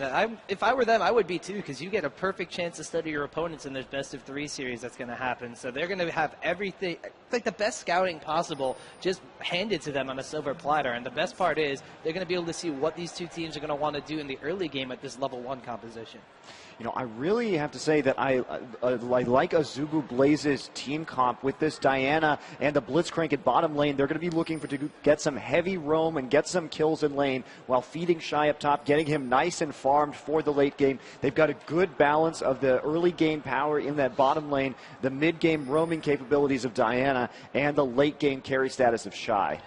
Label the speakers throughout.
Speaker 1: and if I were them, I would be too, because you get a perfect chance to study your opponents in this best-of-3 series that's going to happen. So they're going to have everything, like the best scouting possible, just handed to them on a silver platter. And the best part is they're going to be able to see what these two teams are going to want to do in the early game at this level 1 composition.
Speaker 2: You know, I really have to say that I like Azubu Blaze's team comp with this Diana and the Blitzcrank at bottom lane. They're going to be looking to get some heavy roam and get some kills in lane while feeding Shy up top, getting him nice and farmed for the late game. They've got a good balance of the early game power in that bottom lane, the mid game roaming capabilities of Diana, and the late game carry status of Shy.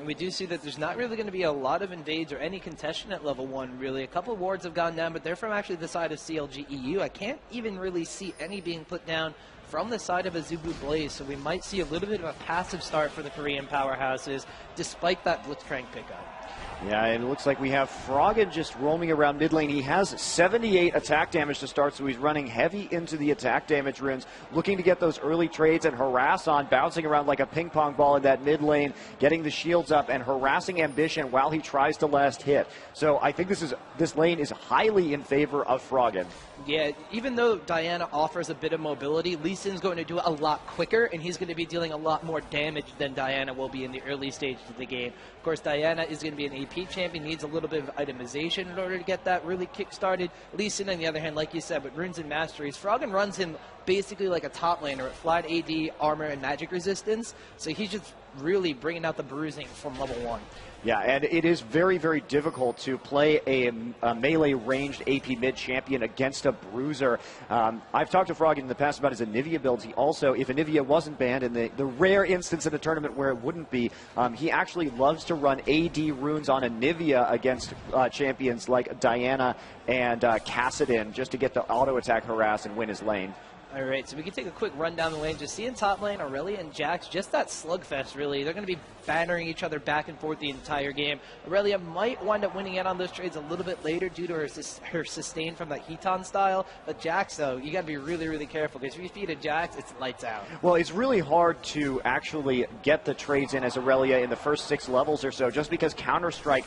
Speaker 1: We do see that there's not really going to be a lot of invades or any contestation at level 1, really. A couple of wards have gone down, but they're from actually the side of CLG EU. I can't even really see any being put down from the side of Azubu Blaze, so we might see a little bit of a passive start for the Korean powerhouses, despite that Blitzcrank pickup.
Speaker 2: Yeah, and it looks like we have Froggen just roaming around mid lane. He has 78 attack damage to start, so he's running heavy into the attack damage runes, looking to get those early trades and harass on, bouncing around like a ping pong ball in that mid lane, getting the shields up and harassing Ambition while he tries to last hit. So I think this lane is highly in favor of Froggen.
Speaker 1: Yeah, even though Diana offers a bit of mobility, Lee Sin's going to do it a lot quicker, and he's going to be dealing a lot more damage than Diana will be in the early stages of the game. Of course, Diana is going to be an AP champion, needs a little bit of itemization in order to get that really kick-started. Lee Sin, on the other hand, like you said, with runes and masteries, Froggen runs him basically like a top laner with flat AD, armor, and magic resistance, so he's just really bringing out the bruising from level 1.
Speaker 2: Yeah, and it is very, very difficult to play a melee ranged AP mid champion against a bruiser. I've talked to Froggen in the past about his Anivia builds. He also, if Anivia wasn't banned, in the rare instance in a tournament where it wouldn't be, he actually loves to run AD runes on Anivia against champions like Diana and Kassadin, just to get the auto attack harass and win his lane.
Speaker 1: All right, so we can take a quick run down the lane. Just seeing top lane, Aurelia and Jax, just that slugfest, really. They're going to be battering each other back and forth the entire game. Aurelia might wind up winning out on those trades a little bit later due to her sustain from that Heaton style. But Jax, though, you got to be really, really careful, because if you feed a Jax, it's lights out.
Speaker 2: Well, it's really hard to actually get the trades in as Aurelia in the first 6 levels or so, just because Counter-Strike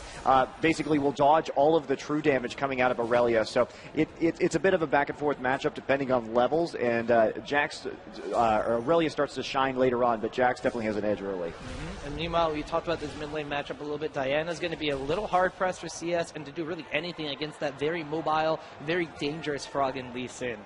Speaker 2: basically will dodge all of the true damage coming out of Aurelia. So it's a bit of a back and forth matchup depending on levels, and Aurelia starts to shine later on, but Jax definitely has an edge early.
Speaker 1: And meanwhile, we talked about this mid lane matchup a little bit. Diana's going to be a little hard pressed for CS and to do really anything against that very mobile, very dangerous Froggen Lee Sin.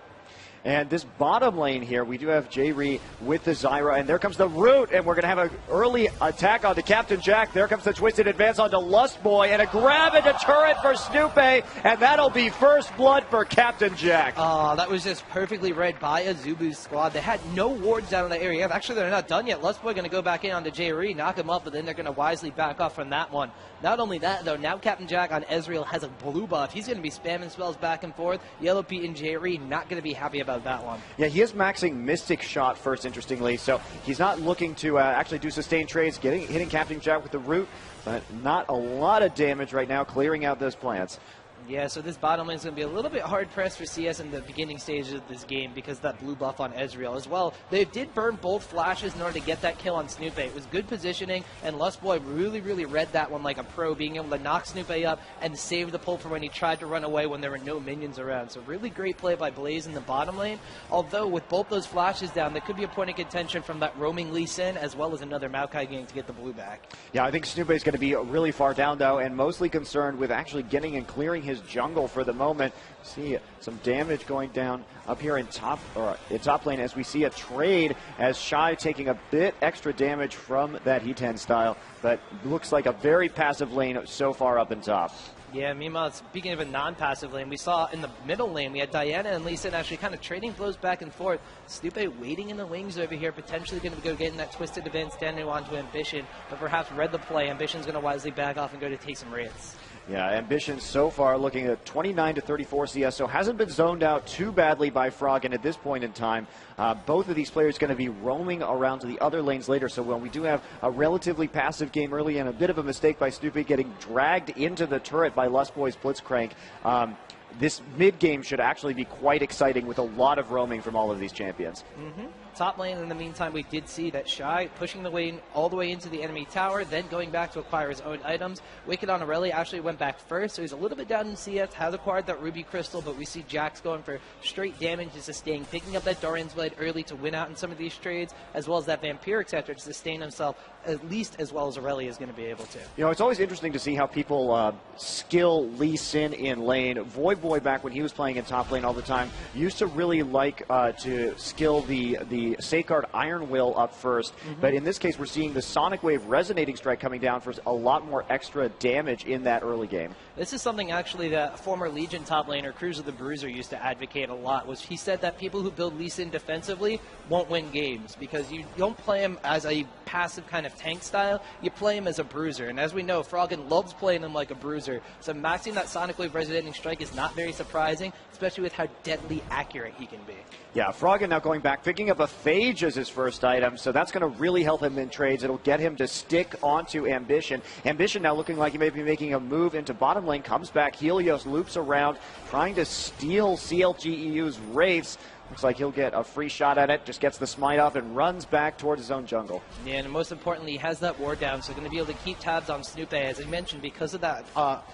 Speaker 2: And this bottom lane here, we do have J-Ree with the Zyra, and there comes the root, and we're going to have an early attack onto Captain Jack. There comes the twisted advance onto Lust Boy, and a grab into turret for Snoop, and that'll be first blood for Captain Jack.
Speaker 1: Oh, that was just perfectly read by Azubu's squad. They had no wards down in that area. Actually, they're not done yet. Lust Boy going to go back in onto J-Ree, knock him up, but then they're going to wisely back off from that one. Not only that, though, now Captain Jack on Ezreal has a blue buff. He's going to be spamming spells back and forth. Yellow Pete and J-Ree not going to be happy about that one.
Speaker 2: Yeah, he is maxing Mystic Shot first, interestingly, so he's not looking to actually do sustained trades, hitting Captain Jack with the root, but not a lot of damage right now, clearing out those plants.
Speaker 1: Yeah, so this bottom lane is going to be a little bit hard-pressed for CS in the beginning stages of this game because of that blue buff on Ezreal as well. They did burn both flashes in order to get that kill on Snoop. It was good positioning, and Lustboy really, really read that one like a pro, being able to knock Snoop up and save the pull for when he tried to run away when there were no minions around. So really great play by Blaze in the bottom lane, although with both those flashes down, there could be a point of contention from that roaming Lee Sin as well as another Maokai gang to get the blue back.
Speaker 2: Yeah, I think Snoop is going to be really far down, though, and mostly concerned with actually getting and clearing his jungle for the moment. See some damage going down up here in top lane as we see a trade as Shy taking a bit extra damage from that Heaton style, but looks like a very passive lane so far up in top.
Speaker 1: Yeah, meanwhile, speaking of a non-passive lane, we saw in the middle lane, we had Diana and Lee Sin actually kind of trading blows back and forth. Stupe waiting in the wings over here, potentially going to go getting that twisted advance standing onto Ambition, but perhaps read the play. Ambition's going to wisely back off and go to take some wraiths.
Speaker 2: Yeah, Ambition so far looking at 29 to 34 CS, so hasn't been zoned out too badly by Froggen at this point in time. Both of these players going to be roaming around to the other lanes later, so when we do have a relatively passive game early and a bit of a mistake by Snoopy getting dragged into the turret by Lustboy's Blitzcrank, this mid-game should actually be quite exciting with a lot of roaming from all of these champions.
Speaker 1: Top lane, in the meantime, we did see that Shy pushing the lane all the way into the enemy tower, then going back to acquire his own items. Wicked on Raleigh actually went back first, so he's a little bit down in CS, has acquired that Ruby Crystal, but we see Jax going for straight damage to sustain, picking up that Dorian's Blade early to win out in some of these trades, as well as that Vampiric Scepter to sustain himself at least as well as Raleigh is going to be able to.
Speaker 2: You know, it's always interesting to see how people skill Lee Sin in lane. Void Boy, back when he was playing in top lane all the time, used to really like to skill the Safeguard Iron Will up first. But in this case, we're seeing the Sonic Wave Resonating Strike coming down for a lot more extra damage in that early game.
Speaker 1: This is something actually that former Legion top laner Cruiser the Bruiser used to advocate a lot. Was he said that people who build Lee Sin defensively won't win games because you don't play him as a passive kind of tank style, you play him as a bruiser. And as we know, Froggen loves playing him like a bruiser. So maxing that Sonic Wave Resonating Strike is not very surprising, especially with how deadly accurate he can be.
Speaker 2: Yeah, Froggen now going back, picking up a Phage as his first item, so that's going to really help him in trades. It'll get him to stick onto Ambition. Ambition now looking like he may be making a move into bottom lane, comes back, Helios loops around, trying to steal CLG EU's Wraiths. Looks like he'll get a free shot at it, just gets the smite off and runs back towards his own jungle. Yeah,
Speaker 1: and most importantly, he has that ward down, so going to be able to keep tabs on Snoop. As I mentioned, because of that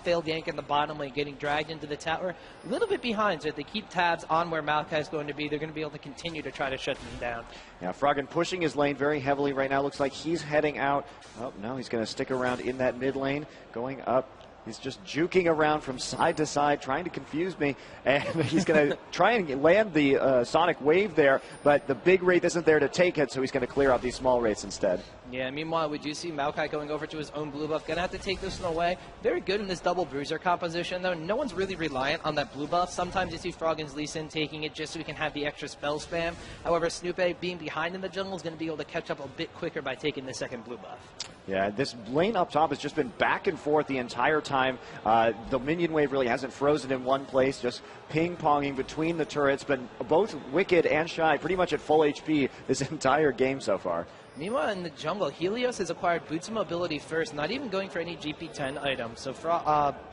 Speaker 1: failed gank in the bottom lane, getting dragged into the tower, a little bit behind, so if they keep tabs on where Maokai is going to be, they're going to be able to continue to try to shut them down.
Speaker 2: Yeah, Froggen pushing his lane very heavily right now. Looks like he's heading out. Oh, no, he's going to stick around in that mid lane, going up. He's just juking around from side to side, trying to confuse me. And he's going to try and land the Sonic Wave there, but the big Wraith isn't there to take it, so he's going to clear out these small Wraiths instead.
Speaker 1: Yeah, meanwhile, we do see Maokai going over to his own blue buff. Going to have to take this one away. Very good in this double bruiser composition, though. No one's really reliant on that blue buff. Sometimes you see Froggen's Lee Sin taking it just so he can have the extra spell spam. However, Snoop being behind in the jungle is going to be able to catch up a bit quicker by taking the second blue buff.
Speaker 2: Yeah, this lane up top has just been back and forth the entire time. The minion wave really hasn't frozen in one place, just ping-ponging between the turrets, but both Wicked and Shy pretty much at full HP this entire game so far.
Speaker 1: Meanwhile, in the jungle, Helios has acquired Boots of Mobility first, not even going for any GP10 items. So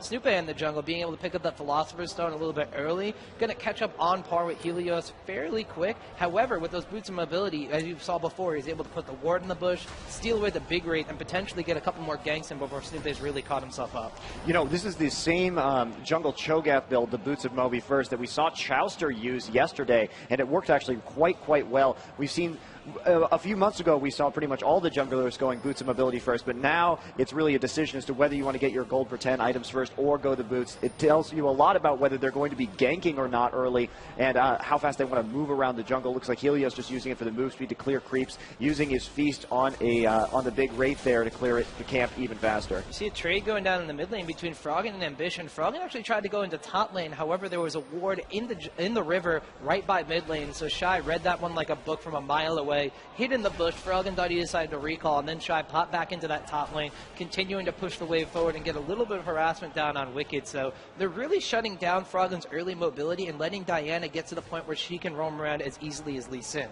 Speaker 1: Snoop in the jungle being able to pick up that Philosopher's Stone a little bit early, going to catch up on par with Helios fairly quick. However, with those Boots of Mobility, as you saw before, he's able to put the ward in the bush, steal away the big Wraith, and potentially get a couple more ganks in before Snoop has really caught himself up.
Speaker 2: You know, this is the same jungle Cho'Gath build, the Boots of Moby first, that we saw Chowster use yesterday, and it worked actually quite well. We've seen a few months ago, we saw pretty much all the junglers going Boots of Mobility first, but now it's really a decision as to whether you want to get your gold for 10 items first or go the Boots. It tells you a lot about whether they're going to be ganking or not early and how fast they want to move around the jungle. Looks like Helios just using it for the move speed to clear creeps, using his feast on the big Wraith there to clear the camp even faster.
Speaker 1: You see a trade going down in the mid lane between Froggen and Ambition. Froggen actually tried to go into top lane, however, there was a ward in the river right by mid lane, so Shy read that one like a book from a mile away, hid in the bush. Froggen thought he decided to recall, and then Shy popped back into that top lane, continuing to push the wave forward and get a little bit of harassment down on Wicked. So they're really shutting down Froggen's early mobility and letting Diana get to the point where she can roam around as easily as Lee Sin.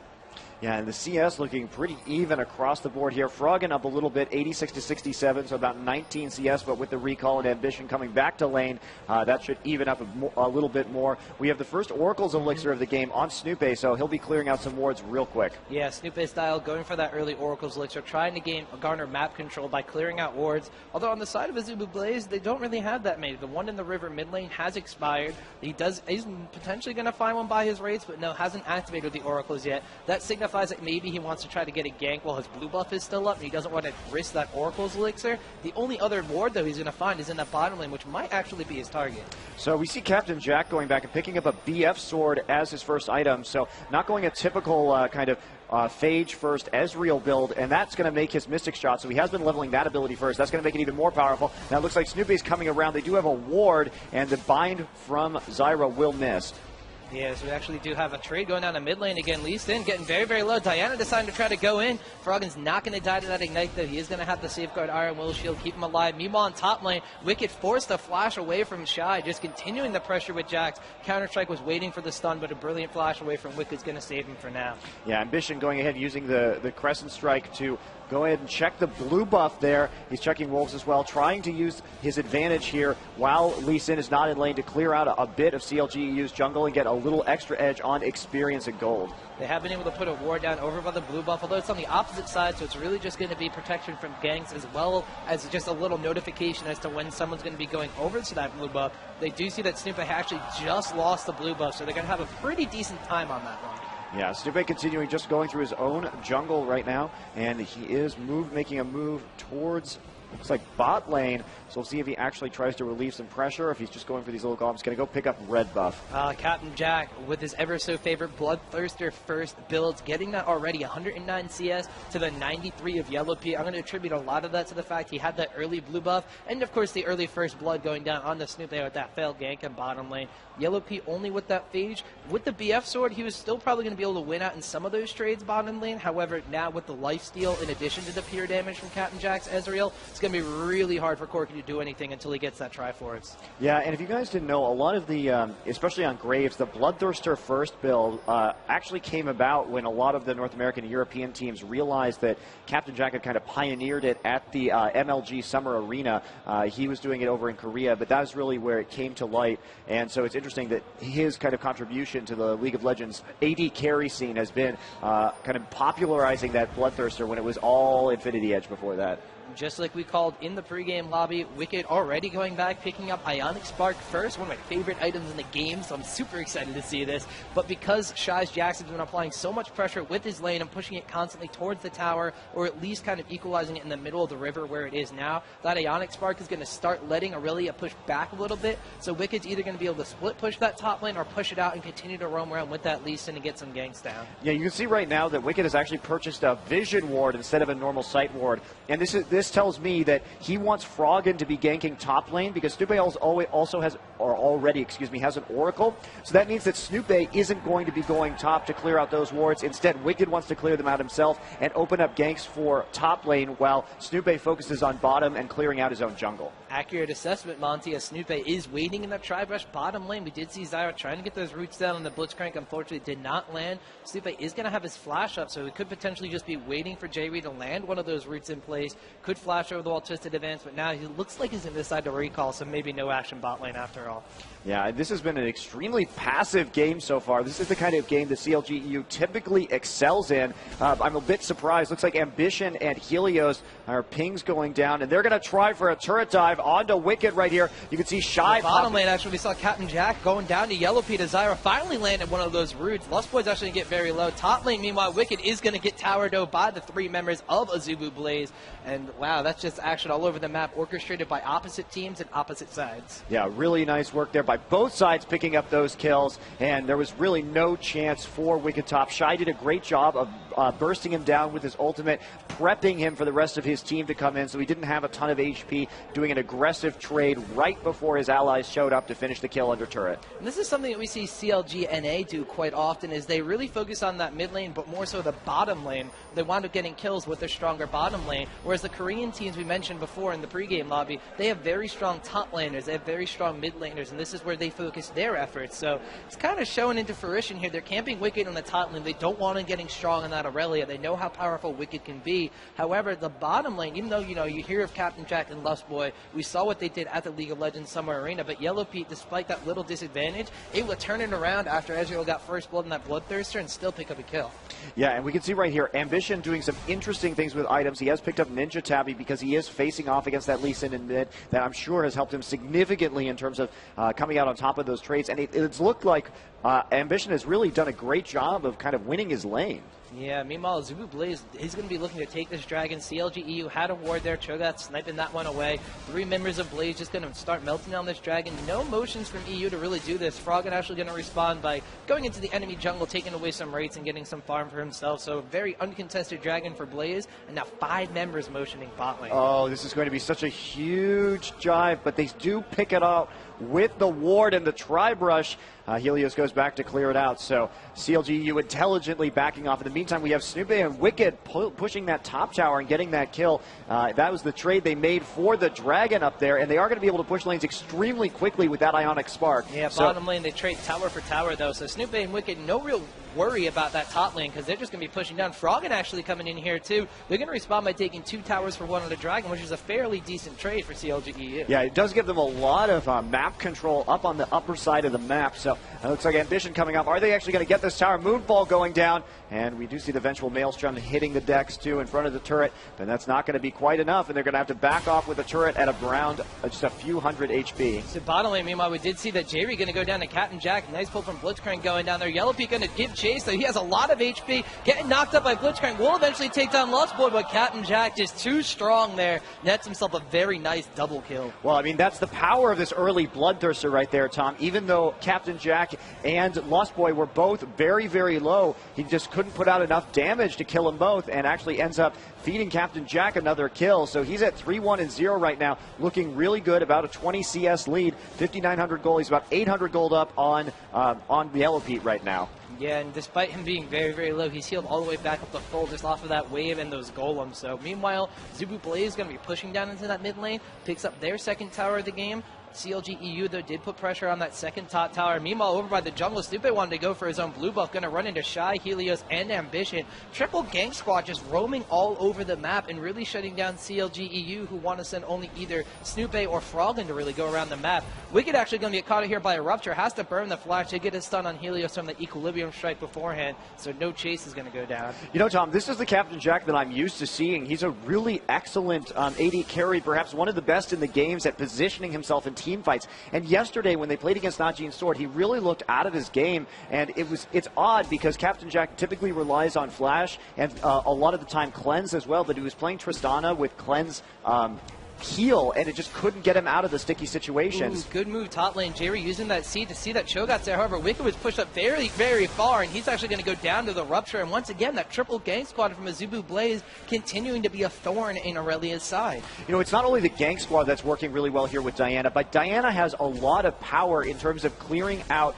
Speaker 2: Yeah, and the CS looking pretty even across the board here. Froggen up a little bit, 86 to 67, so about 19 CS, but with the recall and Ambition coming back to lane, that should even up a little bit more. We have the first Oracle's Elixir of the game on Snoop, so he'll be clearing out some wards real quick.
Speaker 1: Yeah, Snoop style, going for that early Oracle's Elixir, trying to garner map control by clearing out wards. Although on the side of Azubu Blaze, they don't really have that many. The one in the river mid lane has expired. He's potentially going to find one by his Wraiths, but no, hasn't activated the Oracles yet. That signifies that maybe he wants to try to get a gank while his blue buff is still up, and he doesn't want to risk that Oracle's Elixir. The only other ward, though, he's going to find is in that bottom lane, which might actually be his target.
Speaker 2: So we see Captain Jack going back and picking up a BF sword as his first item, so not going a typical kind of Phage first Ezreal build, and that's going to make his Mystic Shot, so he has been leveling that ability first. That's going to make it even more powerful. Now it looks like Snoopy's coming around. They do have a ward, and the bind from Zyra will miss.
Speaker 1: Yes, we actually do have a trade going down to mid lane again. Lee Sin getting very, very low. Diana deciding to try to go in. Froggen's not going to die to that Ignite, though. He is going to have the Safeguard Iron Will Shield, keep him alive. Meanwhile, on top lane, Wicked forced to flash away from Shy, just continuing the pressure with Jax. Counter-Strike was waiting for the stun, but a brilliant flash away from Wicked's going to save him for now.
Speaker 2: Yeah, Ambition going ahead using the Crescent Strike to go ahead and check the blue buff there. He's checking Wolves as well, trying to use his advantage here while Lee Sin is not in lane to clear out a bit of CLG EU's jungle and get a little extra edge on experience and gold.
Speaker 1: They have been able to put a ward down over by the blue buff, although it's on the opposite side, so it's really just going to be protection from ganks as well as just a little notification as to when someone's going to be going over to that blue buff. They do see that Snoopy actually just lost the blue buff, so they're going to have a pretty decent time on that one.
Speaker 2: Yeah, Snoopy continuing just going through his own jungle right now, and he is making a move towards, looks like bot lane. So we'll see if he actually tries to relieve some pressure, if he's just going for these little golems. Going to go pick up red buff.
Speaker 1: Captain Jack with his ever so favorite Bloodthirster first builds, getting that already 109 CS to the 93 of Yellow P. I'm going to attribute a lot of that to the fact he had that early blue buff, and of course the early first blood going down on the Snoop there with that failed gank in bottom lane. Yellow P only with that phage. With the BF sword, he was still probably going to be able to win out in some of those trades bottom lane. However, now with the lifesteal in addition to the pure damage from Captain Jack's Ezreal, it's going to be really hard for Corki to do anything until he gets that Triforce.
Speaker 2: Yeah, and if you guys didn't know, a lot of the, especially on Graves, the Bloodthirster first build actually came about when a lot of the North American and European teams realized that Captain Jack had kind of pioneered it at the MLG Summer Arena. He was doing it over in Korea, but that was really where it came to light. And so it's interesting that his kind of contribution to the League of Legends AD carry scene has been kind of popularizing that Bloodthirster when it was all Infinity Edge before that.
Speaker 1: Just like we called in the pregame lobby, Wicked already going back, picking up Ionic Spark first, one of my favorite items in the game, so I'm super excited to see this. But because Shies Jackson's been applying so much pressure with his lane and pushing it constantly towards the tower, or at least kind of equalizing it in the middle of the river where it is now, that Ionic Spark is going to start letting Aurelia push back a little bit. So Wicked's either going to be able to split push that top lane or push it out and continue to roam around with that Lee Sin and get some ganks down.
Speaker 2: Yeah, you can see right now that Wicked has actually purchased a Vision Ward instead of a normal Sight Ward. And this tells me that he wants Froggen to be ganking top lane because Snoopy also has, or already, excuse me, has an Oracle. So that means that Snoopy isn't going to be going top to clear out those wards. Instead, Wicked wants to clear them out himself and open up ganks for top lane while Snoopy focuses on bottom and clearing out his own jungle.
Speaker 1: Accurate assessment, Monty, as Snoopy is waiting in the Tri-Brush bottom lane. We did see Zyra trying to get those roots down on the Blitzcrank. Unfortunately, did not land. Snoopy is going to have his flash up, so he could potentially just be waiting for JB to land one of those roots in place. Could flash over the wall, twisted advance, but now he looks like he's going to decide to recall, so maybe no action bot lane after all.
Speaker 2: Yeah, this has been an extremely passive game so far. This is the kind of game the CLG EU typically excels in. I'm a bit surprised. Looks like Ambition and Helios are pings going down, and they're going to try for a turret dive onto Wicked right here. You can see Shy
Speaker 1: bottom lane, actually, we saw Captain Jack going down to Yellow P to Zyra, finally landed one of those roots. Lust Boy's actually going to get very low. Top lane, meanwhile, Wicked is going to get towered over by the three members of Azubu Blaze, and wow, that's just action all over the map, orchestrated by opposite teams and opposite sides.
Speaker 2: Yeah, really nice work there by both sides picking up those kills, and there was really no chance for Wicked top. Shy did a great job of bursting him down with his ultimate, prepping him for the rest of his team to come in, so he didn't have a ton of HP, doing an aggressive trade right before his allies showed up to finish the kill under turret.
Speaker 1: And this is something that we see CLG NA do quite often, is they really focus on that mid lane, but more so the bottom lane. They wind up getting kills with their stronger bottom lane, whereas the Korean teams we mentioned before in the pregame lobby, they have very strong top laners, they have very strong mid laners, and this is where they focus their efforts. So it's kind of showing into fruition here. They're camping Wicked on the top lane. They don't want him getting strong on that Aurelia. They know how powerful Wicked can be. However, the bottom lane, even though you hear of Captain Jack and Lust Boy, we saw what they did at the League of Legends Summer Arena, but Yellow Pete, despite that little disadvantage, able to turn it around after Ezreal got first blood in that Bloodthirster and still pick up a kill.
Speaker 2: Yeah, and we can see right here, Ambition doing some interesting things with items. He has picked up Ninja Tabby because he is facing off against that Lee Sin in mid that I'm sure has helped him significantly in terms of coming out on top of those trades. And it's looked like Ambition has really done a great job of kind of winning his lane.
Speaker 1: Yeah, meanwhile, Azubu Blaze, he's going to be looking to take this dragon. CLG EU had a ward there. Cho'Gath sniping that one away. Three members of Blaze just going to start melting down this dragon. No motions from EU to really do this. Froggen actually going to respond by going into the enemy jungle, taking away some rates and getting some farm for himself. So very uncontested dragon for Blaze. And now 5 members motioning bot lane.
Speaker 2: Oh, this is going to be such a huge jive, but they do pick it up with the ward and the Tri-Brush. Helios goes back to clear it out. So CLG EU intelligently backing off. In the meantime, we have Snoopy and Wicked pushing that top tower and getting that kill. That was the trade they made for the Dragon up there, and they are going to be able to push lanes extremely quickly with that Ionic Spark.
Speaker 1: Yeah, bottom lane, they trade tower for tower, though. So Snoopy and Wicked, no real worry about that top lane because they're just going to be pushing down. Froggen actually coming in here, too. They're going to respond by taking 2 towers for 1 on the Dragon, which is a fairly decent trade for CLG EU.
Speaker 2: Yeah, it does give them a lot of map control up on the upper side of the map. So it looks like Ambition coming up. Are they actually going to get this tower? Moonfall going down, and we do see the eventual Maelstrom hitting the decks, too, in front of the turret. But that's not going to be quite enough, and they're going to have to back off with the turret at around just a few hundred HP.
Speaker 1: So bottom lane, meanwhile, we did see that Jerry going to go down to Captain Jack. Nice pull from Blitzcrank going down there. Yellowpeak going to give chase, though. He has a lot of HP. Getting knocked up by Blitzcrank will eventually take down Lustboy, but Captain Jack just too strong there. Nets himself a very nice double kill.
Speaker 2: Well, I mean, that's the power of this early Bloodthirster right there, Tom. Even though Captain Jack and Lustboy were both very, very low, he just couldn't put out enough damage to kill them both, and actually ends up feeding Captain Jack another kill. So he's at 3-1-0 right now, looking really good, about a 20 CS lead, 5,900 gold. He's about 800 gold up on the Yellowpeak right now.
Speaker 1: Yeah, and despite him being very, very low, he's healed all the way back up to full just off of that wave and those golems. So meanwhile, Azubu Blaze is going to be pushing down into that mid lane, picks up their second tower of the game. CLG EU, though, did put pressure on that second top tower. Meanwhile, over by the jungle, Snoopy wanted to go for his own blue buff. Going to run into Shy, Helios, and Ambition. Triple gang squad just roaming all over the map and really shutting down CLG EU, who want to send only either Snoopy or Froggen to really go around the map. Wicked actually going to get caught here by a Rupture. Has to burn the flash to get a stun on Helios from the Equilibrium strike beforehand, so no chase is going to go down.
Speaker 2: You know, Tom, this is the Captain Jack that I'm used to seeing. He's a really excellent AD carry, perhaps one of the best in the games at positioning himself in team fights. And yesterday, when they played against Najee and Sword, he really looked out of his game, and it's odd because Captain Jack typically relies on Flash and a lot of the time Cleanse as well, but he was playing Tristana with Cleanse heal, and it just couldn't get him out of the sticky situations.
Speaker 1: Ooh, good move top lane. Jerry using that seed to see that Cho'Gath's there. However, Wicked was pushed up very, very far, and he's actually going to go down to the Rupture. And once again, that triple gang squad from Azubu Blaze continuing to be a thorn in Aurelia's side.
Speaker 2: You know, it's not only the gang squad that's working really well here with Diana, but Diana has a lot of power in terms of clearing out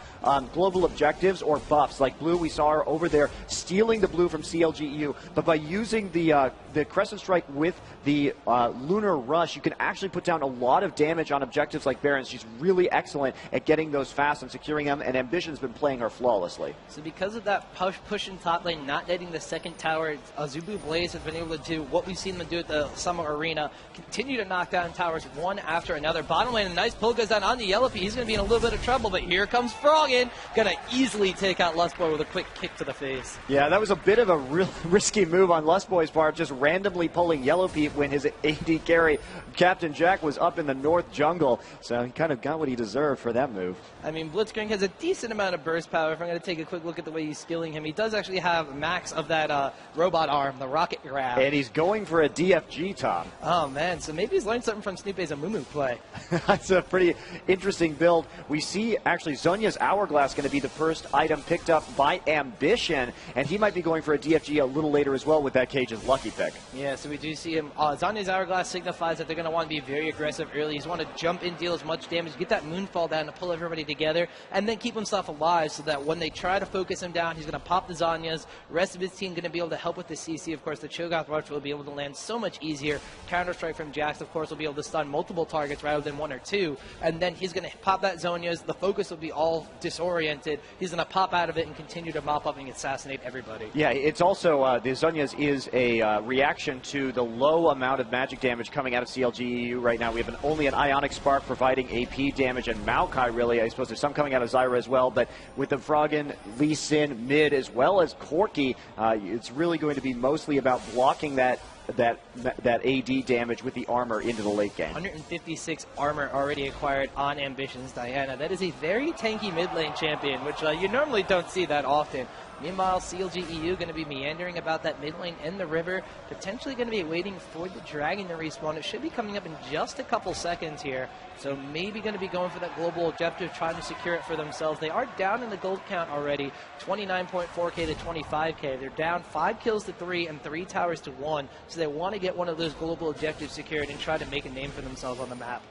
Speaker 2: global objectives or buffs. Like blue, we saw her over there stealing the blue from CLG EU, but by using the Crescent Strike with the Lunar Rush, you can actually put down a lot of damage on objectives like Barons. She's really excellent at getting those fast and securing them, and Ambition's been playing her flawlessly.
Speaker 1: So because of that push in top lane, not getting the second tower, Azubu Blaze has been able to do what we've seen them do at the Summer Arena, continue to knock down towers one after another. Bottom lane, a nice pull goes down on the Yellowpeak. He's going to be in a little bit of trouble, but here comes Froggen. Going to easily take out Lustboy with a quick kick to the face.
Speaker 2: Yeah, that was a bit of a real risky move on Lustboy's part, just randomly pulling Yellowpeak when his AD carry, Captain Jack, was up in the north jungle. So he kind of got what he deserved for that move.
Speaker 1: I mean, Blitzcrank has a decent amount of burst power. If I'm going to take a quick look at the way he's skilling him, he does actually have max of that robot arm, the rocket grab.
Speaker 2: And he's going for a DFG, Tom.
Speaker 1: Oh, man. So maybe he's learned something from Snoopy's Amumu play.
Speaker 2: That's a pretty interesting build. We see, actually, Zhonya's Hourglass going to be the first item picked up by Ambition, and he might be going for a DFG a little later as well with that Cage's lucky pick.
Speaker 1: Yeah, so we do see him. Zanya's Hourglass signifies that they're going to want to be very aggressive early. He's want to jump in, deal as much damage, get that Moonfall down to pull everybody together, and then keep himself alive so that when they try to focus him down, he's going to pop the Zanyas. Rest of his team going to be able to help with the CC. Of course, the Cho'Gath Rush will be able to land so much easier. Counter-Strike from Jax, of course, will be able to stun multiple targets rather than 1 or 2, and then he's going to pop that Zonias. The focus will be all disoriented. He's going to pop out of it and continue to mop up and assassinate everybody.
Speaker 2: Yeah, it's also, the Zhonya's is a reaction to the low amount of magic damage coming out of CLG EU right now. We have only an Ionic Spark providing AP damage, and Maokai, really. I suppose there's some coming out of Zyra as well, but with the Froggen, Lee Sin, mid, as well as Corki, it's really going to be mostly about blocking that AD damage with the armor into the late game.
Speaker 1: 156 armor already acquired on Ambition's Diana. That is a very tanky mid lane champion, which you normally don't see that often. Meanwhile, CLG EU going to be meandering about that mid lane in the river, potentially going to be waiting for the Dragon to respawn. It should be coming up in just a couple seconds here, so maybe going to be going for that global objective, trying to secure it for themselves. They are down in the gold count already, 29.4k to 25k. They're down 5 kills to 3 and 3 towers to 1, so they want to get one of those global objectives secured and try to make a name for themselves on the map.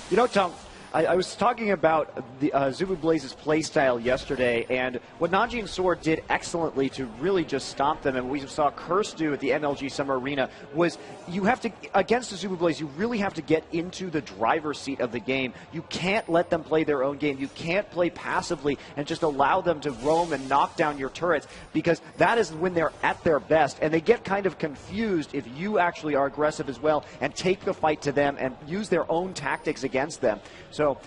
Speaker 2: You know, Tom, I was talking about the Azubu Blaze's playstyle yesterday, and what Nanji and Sword did excellently to really just stop them, and we saw Curse do at the MLG Summer Arena, was you have to, against Azubu Blaze, you really have to get into the driver's seat of the game. You can't let them play their own game. You can't play passively and just allow them to roam and knock down your turrets, because that is when they're at their best, and they get kind of confused if you actually are aggressive as well and take the fight to them and use their own tactics against them. So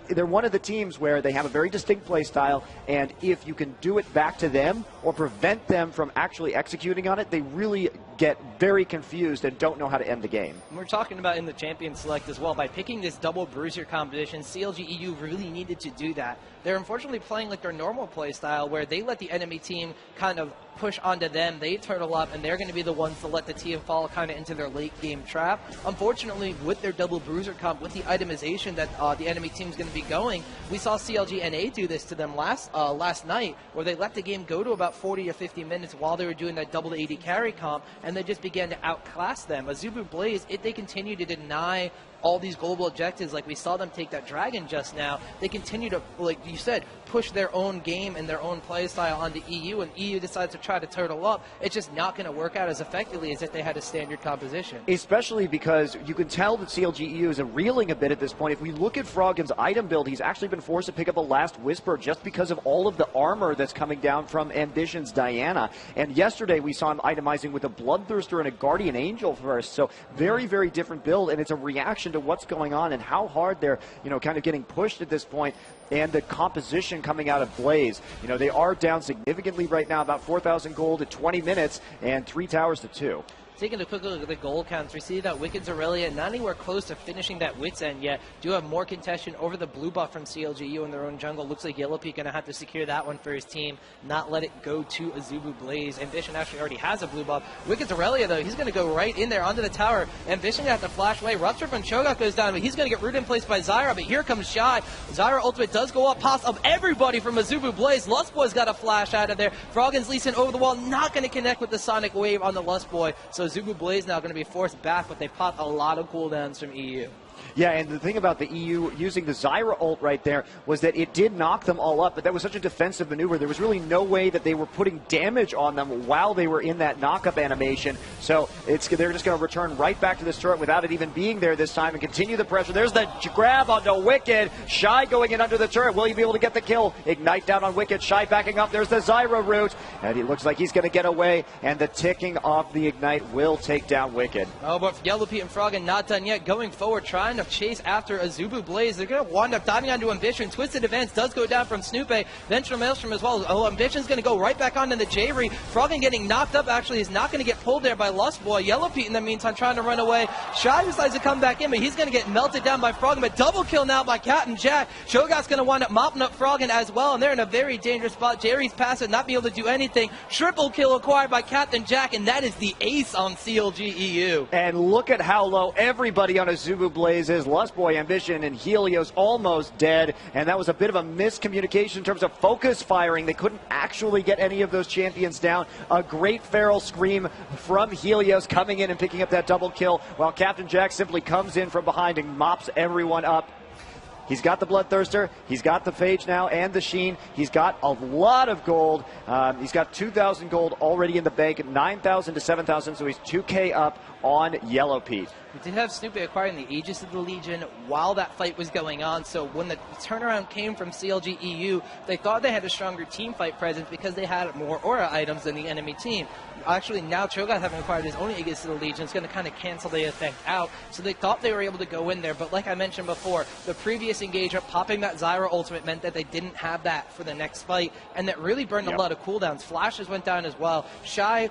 Speaker 2: they're one of the teams where they have a very distinct play style, and if you can do it back to them or prevent them from actually executing on it, they really get very confused and don't know how to end the game.
Speaker 1: And we're talking about in the Champion Select as well. By picking this double bruiser competition, CLG EU really needed to do that. They're unfortunately playing like their normal play style, where they let the enemy team kind of push onto them, they turtle up, and they're going to be the ones to let the team fall kind of into their late game trap. Unfortunately, with their double bruiser comp, with the itemization that the enemy team's going to be going, we saw CLG NA do this to them last night, where they let the game go to about 40 or 50 minutes while they were doing that double AD carry comp, and they just began to outclass them. Azubu Blaze, if they continue to deny all these global objectives, like we saw them take that dragon just now, they continue to, like you said, push their own game and their own play style onto EU, and EU decides to try to turtle up. It's just not going to work out as effectively as if they had a standard composition.
Speaker 2: Especially because you can tell that CLG EU is reeling a bit at this point. If we look at Froggen's item build, he's actually been forced to pick up a Last Whisper just because of all of the armor that's coming down from Ambition's Diana. And yesterday we saw him itemizing with a Bloodthirster and a Guardian Angel first. So very, very different build, and it's a reaction to what's going on and how hard they're, kind of getting pushed at this point, and the composition coming out of Blaze. They are down significantly right now, about 4,000 gold at 20 minutes and 3 towers to 2.
Speaker 1: Taking a quick look at the goal counts, we see that Wicked Aurelia not anywhere close to finishing that Wits End yet. Do have more contention over the blue buff from CLGU in their own jungle. Looks like YellowPeak going to have to secure that one for his team, not let it go to Azubu Blaze. Ambition actually already has a blue buff. Wicked Aurelia, though, he's going to go right in there onto the tower. Ambition going to have to flash away. Rupture from Cho'Gath goes down, but he's going to get rooted in place by Zyra, but here comes Shy. Zyra ultimate does go up, pass up everybody from Azubu Blaze. Lustboy's got a flash out of there. Froggen's leasing over the wall, not going to connect with the Sonic Wave on the Lustboy, so Azubu Blaze now going to be forced back, but they popped a lot of cooldowns from EU.
Speaker 2: Yeah, and the thing about the EU using the Zyra ult right there was that it did knock them all up, but that was such a defensive maneuver. There was really no way that they were putting damage on them while they were in that knock-up animation. So they're just going to return right back to this turret without it even being there this time and continue the pressure. There's the grab onto Wicked. Shy going in under the turret. Will he be able to get the kill? Ignite down on Wicked. Shy backing up. There's the Zyra route. And he looks like he's going to get away. And the ticking of the Ignite will take down Wicked.
Speaker 1: Oh, but YellowPeak and Froggen not done yet. Going forward, trying to chase after Azubu Blaze. They're going to wind up diving onto Ambition. Twisted Advance does go down from Snoopay. Then from Maelstrom as well. Oh, Ambition's going to go right back onto the J-Re. Froggen getting knocked up actually is not going to get pulled there by Lustboy. YellowPeak in the meantime trying to run away. Shy decides to come back in, but he's going to get melted down by Froggen. But double kill now by Captain Jack. Cho'Gath's going to wind up mopping up Froggen as well, and they're in a very dangerous spot. Jerry's passive not be able to do anything. Triple kill acquired by Captain Jack, and that is the ace on CLG EU.
Speaker 2: And look at how low everybody on Azubu Blaze is. Lustboy, Ambition, and Helios almost dead, and that was a bit of a miscommunication in terms of focus firing. They couldn't actually get any of those champions down. A great feral scream from Helios coming in and picking up that double kill, while Captain Jack simply comes in from behind and mops everyone up. He's got the Bloodthirster, he's got the Phage now, and the Sheen. He's got a lot of gold. He's got 2,000 gold already in the bank, 9,000 to 7,000, so he's 2K up on YellowPeak.
Speaker 1: We did have Snoopy acquiring the Aegis of the Legion while that fight was going on, so when the turnaround came from CLG EU, they thought they had a stronger team fight presence because they had more aura items than the enemy team. Actually, now Cho'Gath having acquired his own Aegis of the Legion is going to kind of cancel the effect out, so they thought they were able to go in there, but like I mentioned before, the previous engagement, popping that Zyra ultimate meant that they didn't have that for the next fight, and that really burned a lot of cooldowns. Flashes went down as well. Shy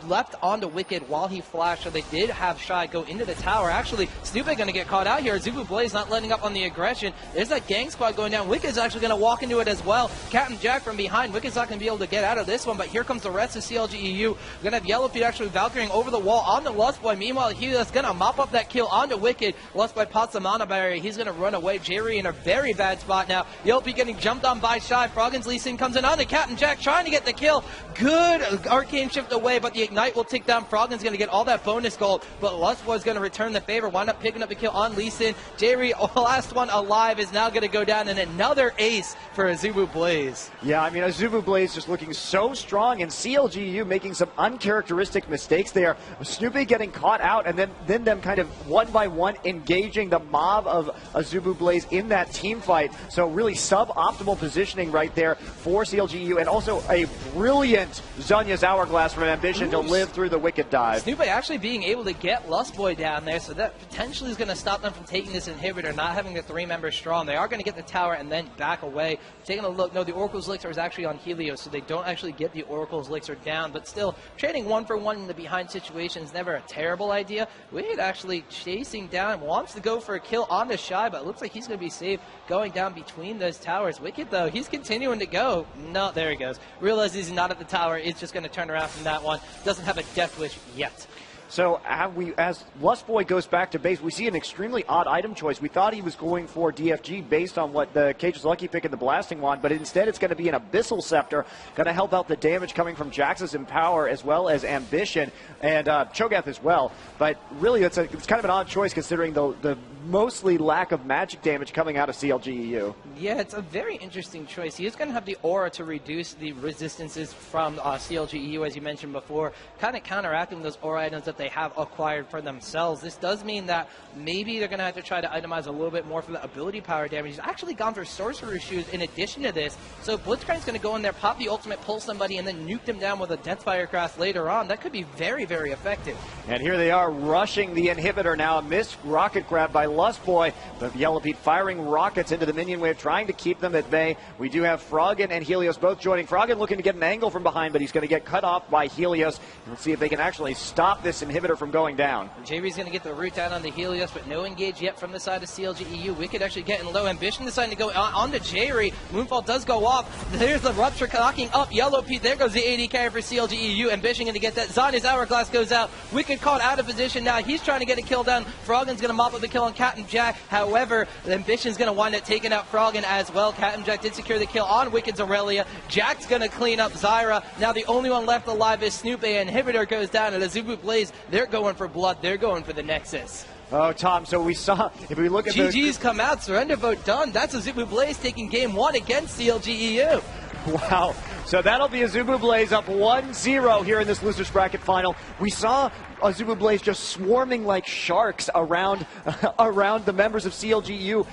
Speaker 1: left onto Wicked while he flashed, so they did have Shy go into the tower. Actually, Snoopy going to get caught out here. Azubu Blaze not letting up on the aggression. There's that gang squad going down. Wicked's actually going to walk into it as well. Captain Jack from behind. Wicked's not going to be able to get out of this one, but here comes the rest of CLG EU. We're going to have YellowPeak actually Valkyring over the wall on the Lustboy. Meanwhile, Helios going to mop up that kill onto Wicked. Lustboy pots the mana barrier. He's going to run away. J Jerry in a very bad spot now. Yelpy getting jumped on by Shy. Froggen's Lee Sin comes in on the Captain Jack trying to get the kill. Good arcane shift away, but the Ignite will tick down. Froggen's going to get all that bonus gold, but Lustboy's going to return the favor. Wind up picking up the kill on Lee Sin. Jerry, last one alive, is now going to go down, and another ace for Azubu Blaze.
Speaker 2: Yeah, I mean, Azubu Blaze just looking so strong, and CLG EU making some uncharacteristic mistakes there. Snoopy getting caught out, and then them kind of one by one engaging the mob of Azubu Blaze in that team fight. So really suboptimal positioning right there for CLG EU, and also a brilliant Zhonya's Hourglass from Ambition to live through the Wicked Dive.
Speaker 1: Snoopy actually being able to get Lustboy down there, so that potentially is going to stop them from taking this inhibitor, not having the 3 members strong. They are going to get the tower and then back away. Taking a look, no, the Oracle's Elixir is actually on Helios, so they don't actually get the Oracle's Elixir down, but still, trading 1-for-1 in the behind situation is never a terrible idea. Wicked actually chasing down, wants to go for a kill on the Shy, but it looks like he's going to be safe going down between those towers. Wicked, though, he's continuing to go. No, there he goes. Realizes he's not at the tower, is just going to turn around from that one. Doesn't have a Death Wish yet.
Speaker 2: So as Lustboy goes back to base, we see an extremely odd item choice. We thought he was going for DFG based on what the Cage's Lucky Pick and the Blasting Wand, but instead it's going to be an Abyssal Scepter, going to help out the damage coming from Jax's Empower as well as Ambition and Cho'Gath as well. But really, it's kind of an odd choice considering the mostly lack of magic damage coming out of CLG EU.
Speaker 1: Yeah, it's a very interesting choice. He is going to have the aura to reduce the resistances from CLG EU, as you mentioned before, kind of counteracting those aura items that they have acquired for themselves. This does mean that maybe they're going to have to try to itemize a little bit more for the ability power damage. He's actually gone for Sorcerer's Shoes in addition to this, so Blitzcrank's going to go in there, pop the ultimate, pull somebody, and then nuke them down with a Deathfire Craft later on. That could be very, very effective.
Speaker 2: And here they are rushing the inhibitor now. A missed rocket grab by Lustboy, but Yellow Pete firing rockets into the minion wave, trying to keep them at bay. We do have Froggen and Helios both joining. Froggen looking to get an angle from behind, but he's going to get cut off by Helios. We'll see if they can actually stop this inhibitor from going down.
Speaker 1: JB's going to get the root down on the Helios, but no engage yet from the side of CLG EU. Wicked actually getting low. Ambition deciding to go on to Jerry. Moonfall does go off. There's the Rupture knocking up Yellow Pete. There goes the AD carry for CLG EU. Ambition going to get that. Zanya's Hourglass goes out. Wicked caught out of position now. He's trying to get a kill down. Froggen's going to mop up the kill on Captain Jack. However, Ambition's going to wind up taking out Froggen as well. Captain Jack did secure the kill on Wicked's Aurelia. Jack's going to clean up Zyra. Now the only one left alive is Snoop. Inhibitor goes down, and Azubu Blaze, they're going for blood. They're going for the Nexus.
Speaker 2: Oh, Tom, so we saw, if we look at
Speaker 1: GG's come out, surrender vote done. That's Azubu Blaze taking game 1 against CLG EU.
Speaker 2: Wow. So that'll be Azubu Blaze up 1-0 here in this losers bracket final. We saw Azubu Blaze just swarming like sharks around the members of CLG EU.